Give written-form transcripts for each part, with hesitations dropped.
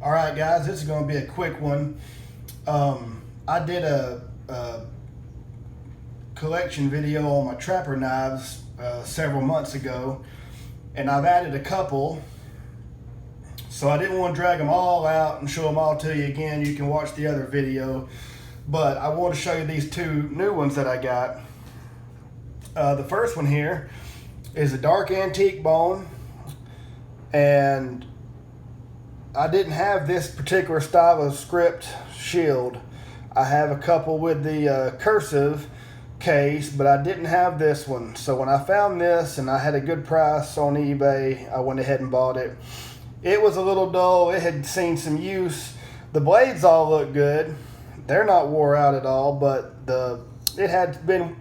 All right, guys, this is going to be a quick one. I did a collection video on my trapper knives several months ago, and I've added a couple. So I didn't want to drag them all out and show them all to you again. You can watch the other video, but I want to show you these two new ones that I got. The first one here is a dark antique bone, and I didn't have this particular style of script shield. I have a couple with the cursive case, but I didn't have this one. So when I found this and I had a good price on eBay, I went ahead and bought it. It was a little dull. It had seen some use. The blades all look good. They're not wore out at all, but it had been,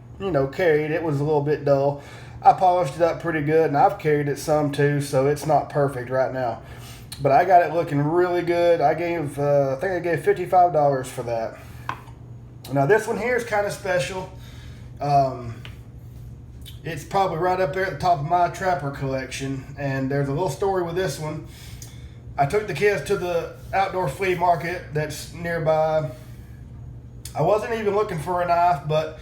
carried. It was a little bit dull. I polished it up pretty good, and I've carried it some too, so it's not perfect right now. But I got it looking really good. I think I gave $55 for that. Now this one here is kind of special. It's probably right up there at the top of my trapper collection, and there's a little story with this one. I took the kids to the outdoor flea market that's nearby. I wasn't even looking for a knife, but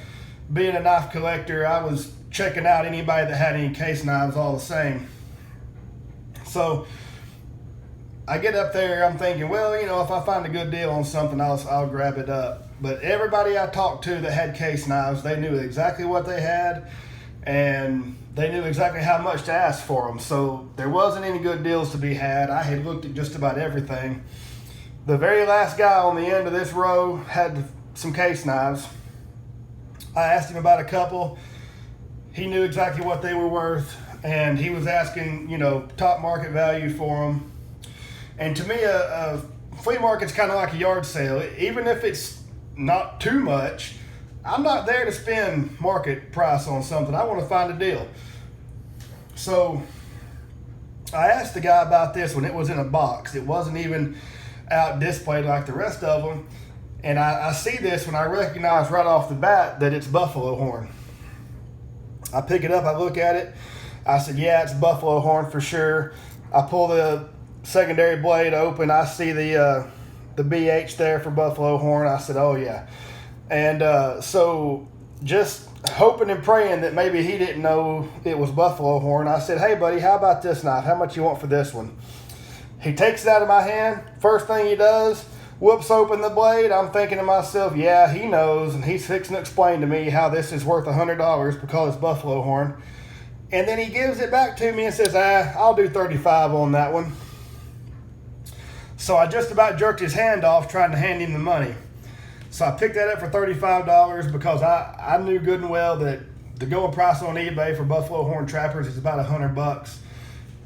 being a knife collector, I was checking out anybody that had any case knives all the same. So I get up there, I'm thinking, well, if I find a good deal on something, I'll grab it up. But everybody I talked to that had case knives, they knew exactly what they had, and they knew exactly how much to ask for them. So there wasn't any good deals to be had. I had looked at just about everything. The very last guy on the end of this row had some case knives. I asked him about a couple. He knew exactly what they were worth, and he was asking, top market value for them. And to me, a flea market's kind of like a yard sale. Even if it's not too much, I'm not there to spend market price on something. I want to find a deal. So I asked the guy about this one. It was in a box. It wasn't even out displayed like the rest of them. And I see this when I recognize right off the bat that it's buffalo horn. I pick it up, I look at it. I said, yeah, it's buffalo horn for sure. I pull the secondary blade open. I see the BH there for buffalo horn. I said, oh yeah. And so just hoping and praying that maybe he didn't know it was buffalo horn, I said, hey buddy, how about this knife? How much you want for this one? He takes it out of my hand. First thing he does, whoops open the blade. I'm thinking to myself, yeah, he knows, and he's fixing to explain to me how this is worth $100 because it's buffalo horn. And then he gives it back to me and says, I'll do 35 on that one. So I just about jerked his hand off trying to hand him the money. So I picked that up for $35 because I knew good and well that the going price on eBay for buffalo horn trappers is about $100.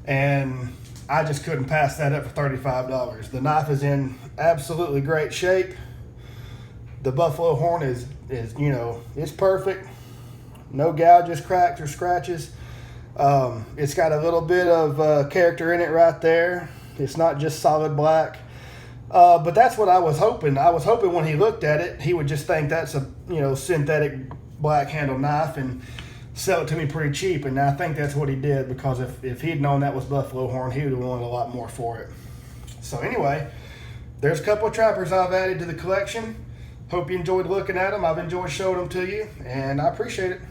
And I just couldn't pass that up for $35. The knife is in absolutely great shape. The buffalo horn is it's perfect. No gouges, cracks, or scratches. It's got a little bit of character in it right there. It's not just solid black. But that's what I was hoping. I was hoping when he looked at it, he would just think that's a synthetic black handle knife and sell it to me pretty cheap. And I think that's what he did, because if he'd known that was buffalo horn, he would have wanted a lot more for it. So anyway, there's a couple of trappers I've added to the collection. Hope you enjoyed looking at them. I've enjoyed showing them to you, and I appreciate it.